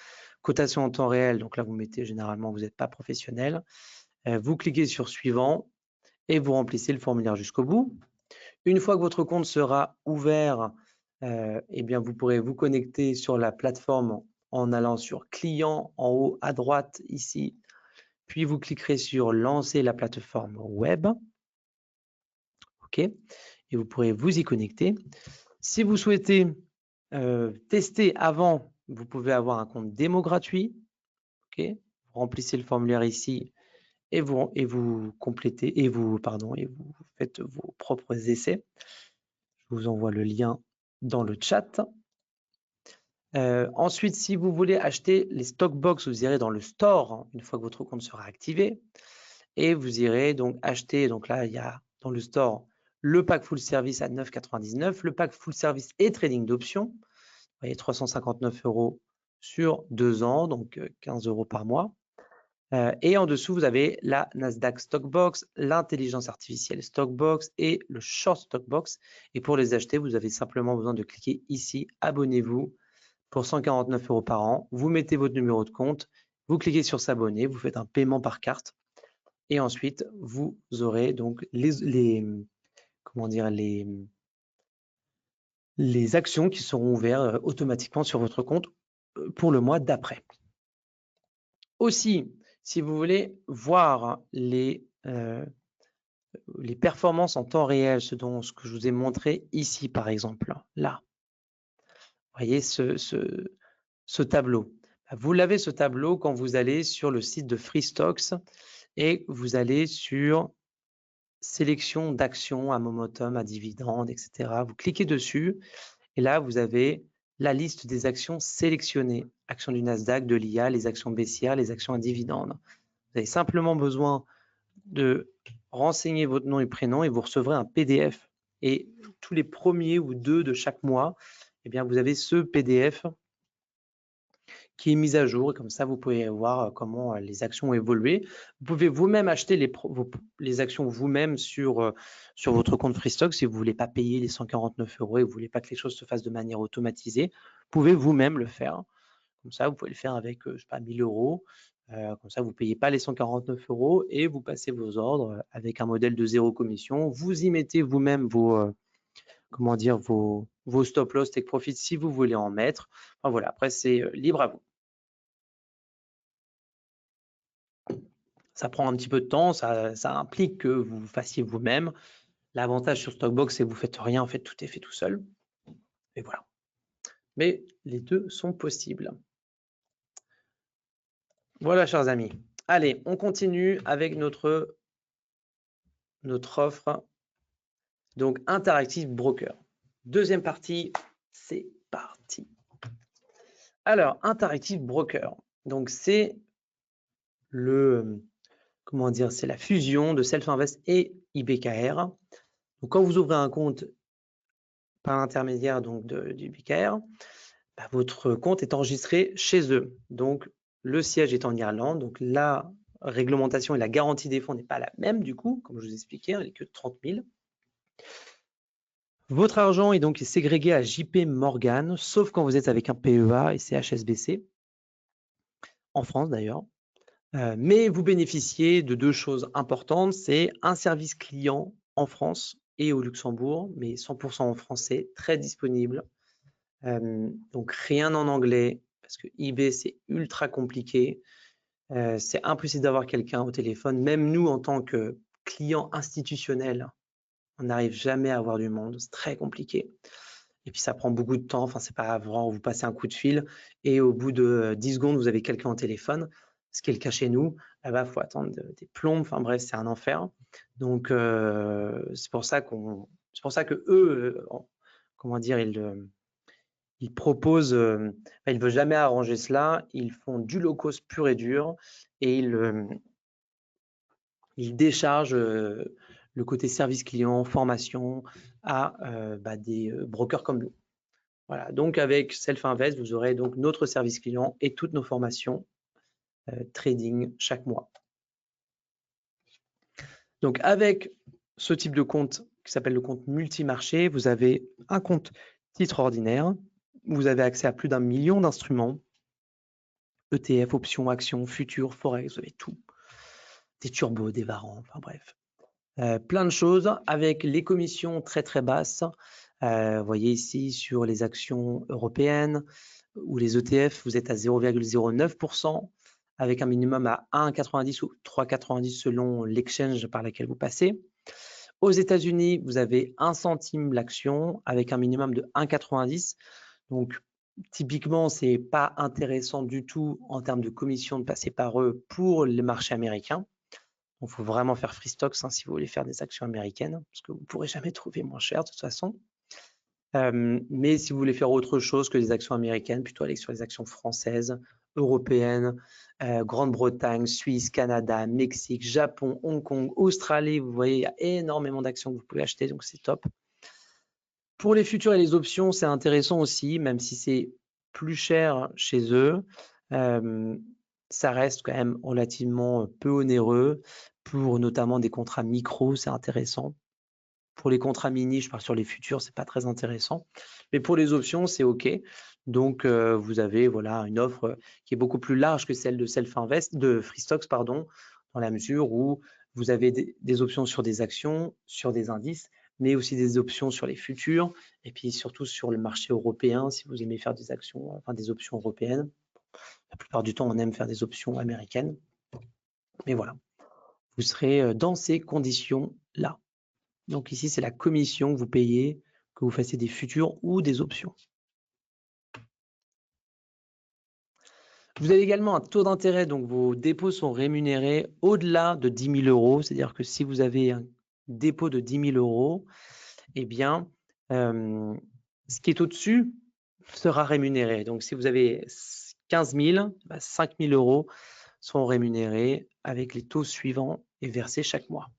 Cotation en temps réel, donc là, vous mettez généralement, vous n'êtes pas professionnel. Vous cliquez sur suivant et vous remplissez le formulaire jusqu'au bout. Une fois que votre compte sera ouvert, eh bien, vous pourrez vous connecter sur la plateforme en allant sur client en haut à droite ici, puis vous cliquerez sur lancer la plateforme web. OK, et vous pourrez vous y connecter. Si vous souhaitez tester avant, vous pouvez avoir un compte démo gratuit. OK, vous remplissez le formulaire ici et vous complétez et vous faites vos propres essais. Je vous envoie le lien dans le chat. Ensuite, si vous voulez acheter les Stockbox, vous irez dans le store une fois que votre compte sera activé et vous irez donc acheter. Donc là, il y a dans le store le pack full service à 9,99 €, le pack full service et trading d'options. Vous voyez, 359 € sur 2 ans, donc 15 € par mois. Et en dessous, vous avez la Nasdaq Stockbox, l'intelligence artificielle Stockbox et le Short Stockbox. Et pour les acheter, vous avez simplement besoin de cliquer ici, abonnez-vous pour 149 € par an. Vous mettez votre numéro de compte, vous cliquez sur s'abonner, vous faites un paiement par carte. Et ensuite, vous aurez donc comment dire, les actions qui seront ouvertes automatiquement sur votre compte pour le mois d'après. Aussi, si vous voulez voir les performances en temps réel, ce que je vous ai montré ici, par exemple, là. Vous voyez ce tableau. Vous l'avez ce tableau quand vous allez sur le site de Freestocks et vous allez sur sélection d'actions à momentum, à dividendes, etc. Vous cliquez dessus et là, vous avez la liste des actions sélectionnées. Actions du Nasdaq, de l'IA, les actions baissières, les actions à dividendes. Vous avez simplement besoin de renseigner votre nom et prénom et vous recevrez un PDF. Et tous les premiers ou 2 de chaque mois, eh bien, vous avez ce PDF qui est mis à jour. Et comme ça, vous pouvez voir comment les actions ont évolué. Vous pouvez vous-même acheter les actions vous-même sur votre compte Freestock si vous ne voulez pas payer les 149 € et vous ne voulez pas que les choses se fassent de manière automatisée. Vous pouvez vous-même le faire. Comme ça, vous pouvez le faire avec, je sais pas, 1000 €. Comme ça, vous ne payez pas les 149 € et vous passez vos ordres avec un modèle de 0 commission. Vous y mettez vous-même vos stop loss, take profit si vous voulez en mettre. Enfin, voilà, après, c'est libre à vous. Ça prend un petit peu de temps, ça implique que vous fassiez vous-même. L'avantage sur Stockbox, c'est que vous ne faites rien, en fait, tout est fait tout seul. Et voilà. Mais les deux sont possibles. Voilà, chers amis. Allez, on continue avec notre offre. Donc, Interactive Broker. Deuxième partie, c'est parti. Alors, Interactive Broker. Donc, c'est c'est la fusion de Self-Invest et IBKR. Donc, quand vous ouvrez un compte par l'intermédiaire du BKR, votre compte est enregistré chez eux. Donc, le siège est en Irlande. Donc, la réglementation et la garantie des fonds n'est pas la même du coup, comme je vous expliquais, elle n'est que de 30 000. Votre argent est donc ségrégué à JP Morgan, sauf quand vous êtes avec un PEA et CHSBC, en France d'ailleurs. Mais vous bénéficiez de 2 choses importantes, c'est un service client en France et au Luxembourg, mais 100% en français, très disponible. Donc rien en anglais, parce que eBay c'est ultra compliqué. C'est impossible d'avoir quelqu'un au téléphone. Même nous, en tant que client institutionnel, on n'arrive jamais à avoir du monde. C'est très compliqué. Et puis, ça prend beaucoup de temps. Enfin, c'est pas vraiment, vous passez un coup de fil et au bout de 10 secondes, vous avez quelqu'un au téléphone. Ce qui est le cas chez nous. Là-bas, il faut attendre des plombs. Enfin, bref, c'est un enfer. Donc, c'est pour ça que eux, comment dire, ils proposent, ils ne veulent jamais arranger cela. Ils font du low cost pur et dur et ils déchargent le côté service client, formation à des brokers comme nous. Voilà, donc avec Self-Invest, vous aurez donc notre service client et toutes nos formations trading chaque mois. Donc avec ce type de compte qui s'appelle le compte multimarché, vous avez un compte titre ordinaire, vous avez accès à plus d'1 million d'instruments, ETF, options, actions, futurs, forex, vous avez tout, des turbos, des varants, enfin bref. Plein de choses avec les commissions très très basses. Vous voyez ici sur les actions européennes ou les ETF, vous êtes à 0,09% avec un minimum à 1,90 ou 3,90 selon l'exchange par laquelle vous passez. Aux États-Unis, vous avez 1 centime l'action avec un minimum de 1,90. Donc, typiquement, ce n'est pas intéressant du tout en termes de commission de passer par eux pour les marchés américains. Il faut vraiment faire Freestocks si vous voulez faire des actions américaines, parce que vous ne pourrez jamais trouver moins cher de toute façon. Mais si vous voulez faire autre chose que des actions américaines, plutôt aller sur les actions françaises, européennes, Grande-Bretagne, Suisse, Canada, Mexique, Japon, Hong Kong, Australie, vous voyez, il y a énormément d'actions que vous pouvez acheter, donc c'est top. Pour les futurs et les options, c'est intéressant aussi, même si c'est plus cher chez eux. Ça reste quand même relativement peu onéreux. Pour notamment des contrats micro, c'est intéressant. Pour les contrats mini, je pars sur les futurs, c'est pas très intéressant. Mais pour les options, c'est OK. Donc, vous avez voilà, une offre qui est beaucoup plus large que celle de Self-Invest, de Freestocks, pardon, dans la mesure où vous avez des options sur des actions, sur des indices, mais aussi des options sur les futurs, et puis surtout sur le marché européen, si vous aimez faire des actions, enfin des options européennes. La plupart du temps, on aime faire des options américaines. Mais voilà, vous serez dans ces conditions-là. Donc ici, c'est la commission que vous payez, que vous fassiez des futurs ou des options. Vous avez également un taux d'intérêt, donc vos dépôts sont rémunérés au-delà de 10 000 €. C'est-à-dire que si vous avez un dépôt de 10 000 €, eh bien, ce qui est au-dessus sera rémunéré. Donc si vous avez 15 000, 5 000 € sont rémunérés avec les taux suivants et versés chaque mois.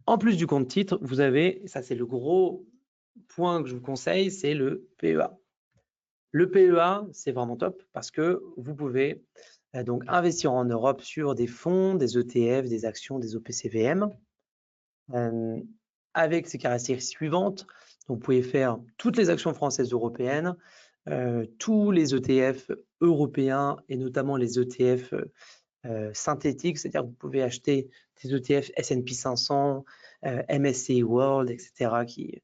En plus du compte titre, vous avez, ça c'est le gros point que je vous conseille, c'est le PEA. Le PEA, c'est vraiment top parce que vous pouvez donc investir en Europe sur des fonds, des ETF, des actions, des OPCVM, avec ces caractéristiques suivantes. Donc, vous pouvez faire toutes les actions françaises européennes, tous les ETF européens et notamment les ETF synthétiques, c'est-à-dire que vous pouvez acheter des ETF S&P 500, MSCI World, etc., qui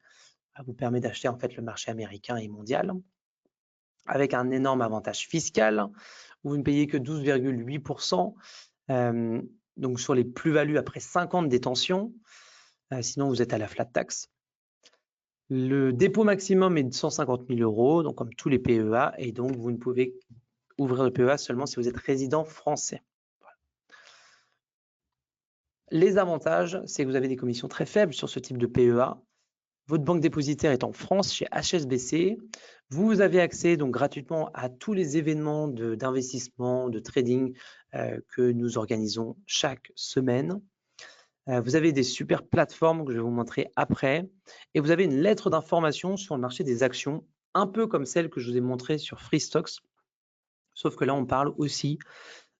vous permet d'acheter en fait le marché américain et mondial, avec un énorme avantage fiscal, où vous ne payez que 12,8%, donc sur les plus-values après 5 ans de détention, sinon vous êtes à la flat tax. Le dépôt maximum est de 150 000 €, donc comme tous les PEA, et donc vous ne pouvez ouvrir le PEA seulement si vous êtes résident français. Les avantages, c'est que vous avez des commissions très faibles sur ce type de PEA. Votre banque dépositaire est en France, chez HSBC. Vous avez accès donc gratuitement à tous les événements d'investissement, de trading que nous organisons chaque semaine. Vous avez des super plateformes que je vais vous montrer après. Et vous avez une lettre d'information sur le marché des actions, un peu comme celle que je vous ai montrée sur Freestocks. Sauf que là, on parle aussi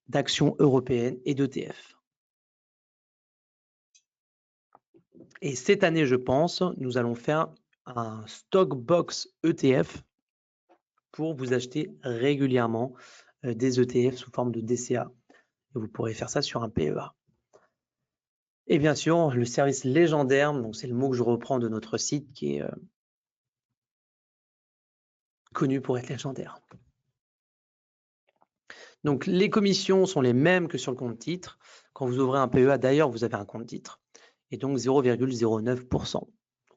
d'actions européennes et d'ETF. Et cette année, je pense, nous allons faire un Stockbox ETF pour vous acheter régulièrement des ETF sous forme de DCA. Et vous pourrez faire ça sur un PEA. Et bien sûr, le service légendaire, donc c'est le mot que je reprends de notre site qui est connu pour être légendaire. Donc les commissions sont les mêmes que sur le compte titre. Quand vous ouvrez un PEA, d'ailleurs, vous avez un compte titre. Et donc 0,09%.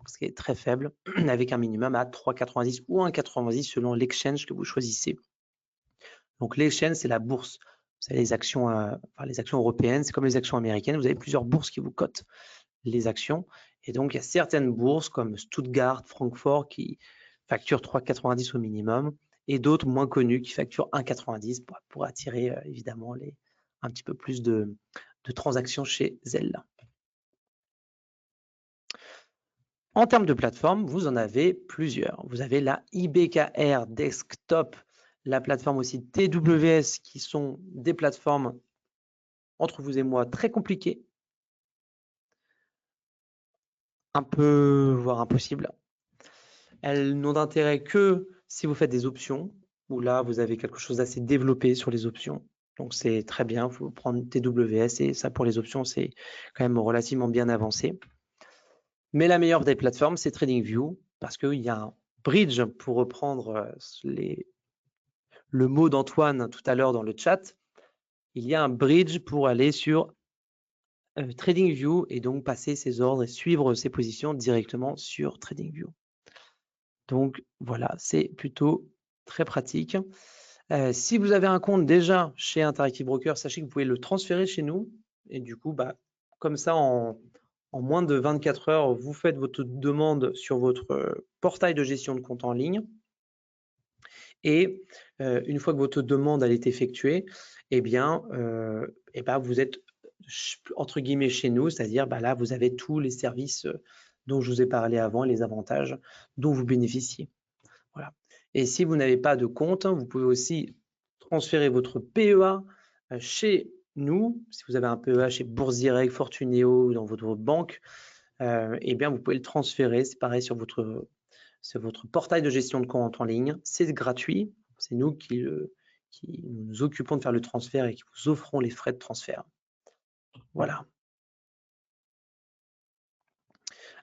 Ce qui est très faible, avec un minimum à 3,90 ou 1,90 selon l'exchange que vous choisissez. Donc l'exchange, c'est la bourse. Vous avez les actions européennes, c'est comme les actions américaines. Vous avez plusieurs bourses qui vous cotent les actions. Et donc, il y a certaines bourses comme Stuttgart, Francfort qui facturent 3,90 au minimum et d'autres moins connues qui facturent 1,90 pour attirer évidemment un petit peu plus de transactions chez elles. En termes de plateforme, vous en avez plusieurs. Vous avez la IBKR Desktop, la plateforme aussi TWS, qui sont des plateformes, entre vous et moi, très compliquées, un peu, voire impossible. Elles n'ont d'intérêt que si vous faites des options, où là, vous avez quelque chose d'assez développé sur les options. Donc, c'est très bien, il faut prendre TWS et ça, pour les options, c'est quand même relativement bien avancé. Mais la meilleure des plateformes, c'est TradingView, parce qu'il y a un bridge, pour reprendre le mot d'Antoine tout à l'heure dans le chat. Il y a un bridge pour aller sur TradingView et donc passer ses ordres et suivre ses positions directement sur TradingView. Donc voilà, c'est plutôt très pratique. Si vous avez un compte déjà chez Interactive Broker, sachez que vous pouvez le transférer chez nous et du coup, comme ça, en moins de 24 heures, vous faites votre demande sur votre portail de gestion de compte en ligne. Et une fois que votre demande elle est effectuée, vous êtes entre guillemets chez nous, c'est-à-dire là, vous avez tous les services dont je vous ai parlé avant, les avantages dont vous bénéficiez. Voilà. Et si vous n'avez pas de compte, vous pouvez aussi transférer votre PEA chez nous. Si vous avez un PEA chez Bourse Direct, Fortuneo ou dans votre banque, eh bien, vous pouvez le transférer. C'est pareil sur votre portail de gestion de compte en ligne. C'est gratuit. C'est nous qui nous occupons de faire le transfert et qui vous offrons les frais de transfert. Voilà.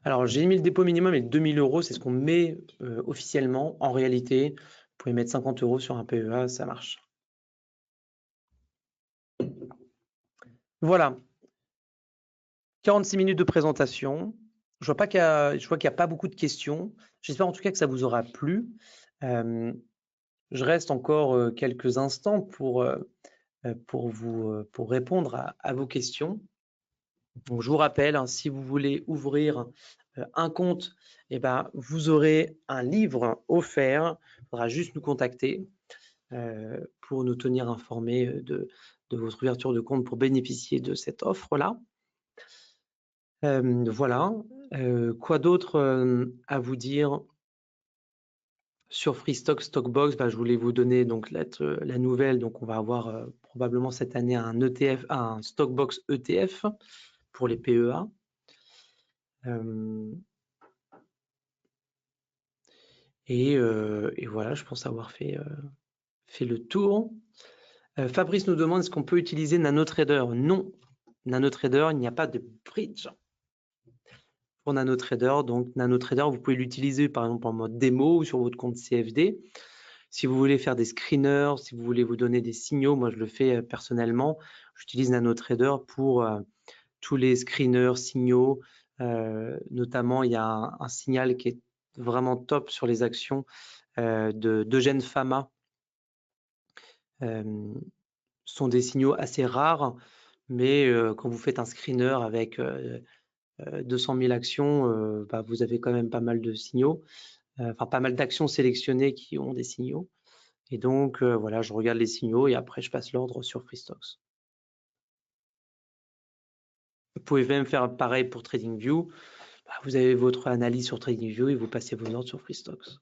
Alors, j'ai mis le dépôt minimum et 2000 €, c'est ce qu'on met officiellement. En réalité, vous pouvez mettre 50 € sur un PEA, ça marche. Voilà. 46 minutes de présentation. Je vois qu'il n'y a pas beaucoup de questions. J'espère en tout cas que ça vous aura plu. Je reste encore quelques instants pour répondre à vos questions. Donc, je vous rappelle, hein, si vous voulez ouvrir un compte, eh ben, vous aurez un livre offert. Il faudra juste nous contacter pour nous tenir informés de votre ouverture de compte pour bénéficier de cette offre-là. Voilà. Quoi d'autre à vous dire sur Freestock, Stockbox? Je voulais vous donner donc la nouvelle. Donc, on va avoir probablement cette année un ETF, un Stockbox ETF pour les PEA. Et voilà, je pense avoir fait le tour. Fabrice nous demande est-ce qu'on peut utiliser NanoTrader? Non, NanoTrader, il n'y a pas de bridge pour NanoTrader. Donc NanoTrader, vous pouvez l'utiliser par exemple en mode démo ou sur votre compte CFD. Si vous voulez faire des screeners, si vous voulez vous donner des signaux, moi je le fais personnellement. J'utilise NanoTrader pour tous les screeners, signaux. Notamment, il y a un signal qui est vraiment top sur les actions d'Eugène Fama. Sont des signaux assez rares, mais quand vous faites un screener avec 200 000 actions, vous avez quand même pas mal de signaux, enfin pas mal d'actions sélectionnées qui ont des signaux. Et donc voilà, je regarde les signaux et après je passe l'ordre sur Freestocks. Vous pouvez même faire pareil pour TradingView. Vous avez votre analyse sur TradingView et vous passez vos ordres sur Freestocks.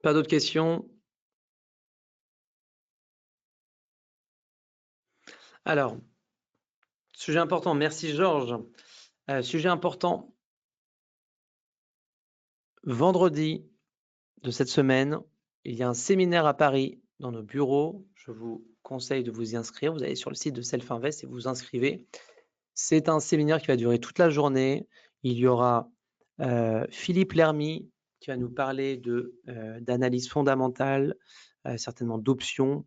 Pas d'autres questions? Alors, sujet important, merci Georges. Sujet important, vendredi de cette semaine, il y a un séminaire à Paris dans nos bureaux. Je vous conseille de vous y inscrire. Vous allez sur le site de Self-Invest et vous vous inscrivez. C'est un séminaire qui va durer toute la journée. Il y aura Philippe Lermy qui va nous parler d'analyse fondamentale, certainement d'options.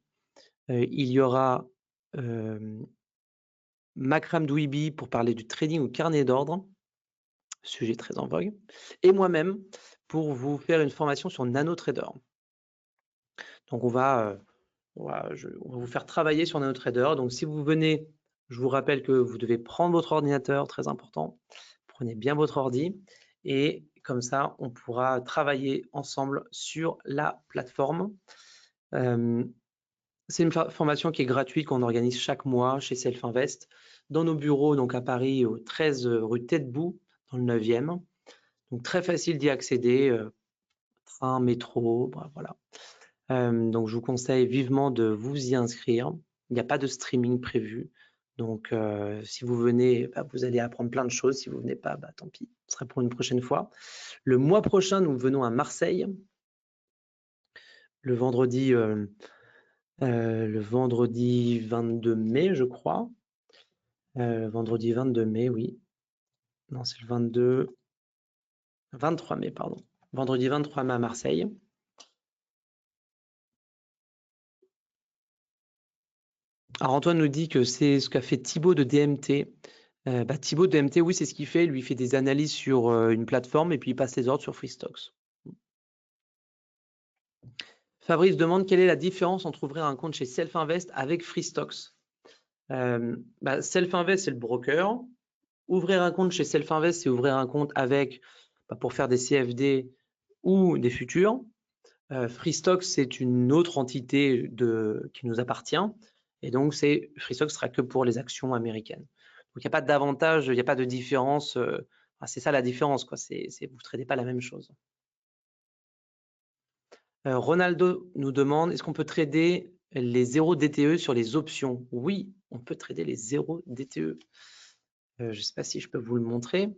Il y aura Makram Douibi pour parler du trading au carnet d'ordre, sujet très en vogue, et moi-même pour vous faire une formation sur NanoTrader. Donc on va vous faire travailler sur NanoTrader. Donc si vous venez, je vous rappelle que vous devez prendre votre ordinateur, très important. Prenez bien votre ordi et comme ça, on pourra travailler ensemble sur la plateforme. C'est une formation qui est gratuite, qu'on organise chaque mois chez Self-Invest, dans nos bureaux, donc à Paris, au 13 rue Taitbout, dans le 9e. Donc très facile d'y accéder, train, métro, voilà. Donc je vous conseille vivement de vous y inscrire. Il n'y a pas de streaming prévu. Donc si vous venez, vous allez apprendre plein de choses. Si vous ne venez pas, tant pis, ce sera pour une prochaine fois. Le mois prochain, nous venons à Marseille, le vendredi 22 mai, je crois. Vendredi 22 mai, oui. Non, c'est le 23 mai, pardon. Vendredi 23 mai à Marseille. Alors Antoine nous dit que c'est ce qu'a fait Thibaut de DMT. Thibaut de DMT, oui, c'est ce qu'il fait. Lui, il fait des analyses sur une plateforme et puis il passe les ordres sur Freestocks. Fabrice demande quelle est la différence entre ouvrir un compte chez Self-Invest avec Freestocks. Self-Invest, c'est le broker. ouvrir un compte chez Self-Invest, c'est ouvrir un compte avec, pour faire des CFD ou des futurs. Freestock, c'est une autre entité qui nous appartient. Et donc, Freestock sera que pour les actions américaines. Donc, il n'y a pas d'avantage, il n'y a pas de différence. C'est ça la différence, quoi. Vous ne tradez pas la même chose. Ronaldo nous demande, est-ce qu'on peut trader les 0 DTE sur les options? Oui, on peut trader les 0 DTE. Je ne sais pas si je peux vous le montrer,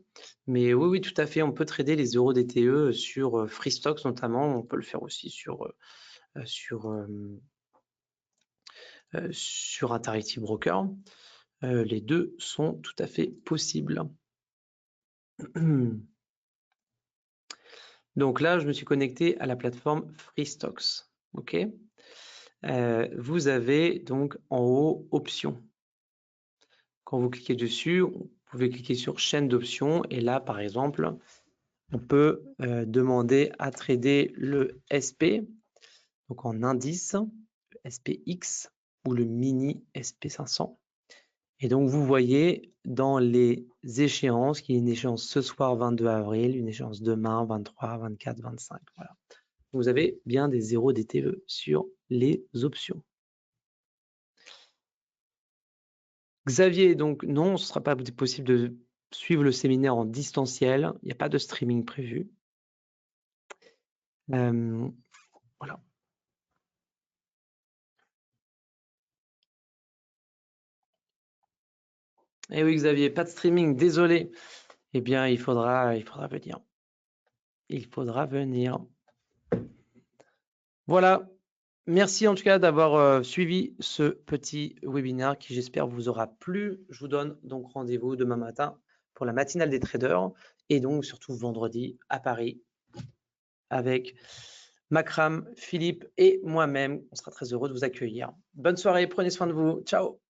mais oui, tout à fait, on peut trader les 0 DTE sur Freestocks notamment. On peut le faire aussi sur Interactive Broker. Les deux sont tout à fait possibles. Donc là, je me suis connecté à la plateforme Freestocks. OK. Vous avez donc en haut options. Quand vous cliquez dessus, vous pouvez cliquer sur chaîne d'options et là, par exemple, on peut demander à trader le SP, donc en indice, le SPX ou le mini SP500. Et donc, vous voyez dans les échéances qu'il y a une échéance ce soir 22 avril, une échéance demain 23, 24, 25. Voilà. Vous avez bien des 0 DTE sur les options. Xavier, donc non, ce ne sera pas possible de suivre le séminaire en distanciel. Il n'y a pas de streaming prévu. Voilà. Eh oui, Xavier, pas de streaming, désolé. Eh bien, il faudra venir. Il faudra venir. Voilà. Merci en tout cas d'avoir suivi ce petit webinaire qui, j'espère, vous aura plu. Je vous donne donc rendez-vous demain matin pour la matinale des traders et donc surtout vendredi à Paris avec Makram, Philippe et moi-même. On sera très heureux de vous accueillir. Bonne soirée, prenez soin de vous. Ciao.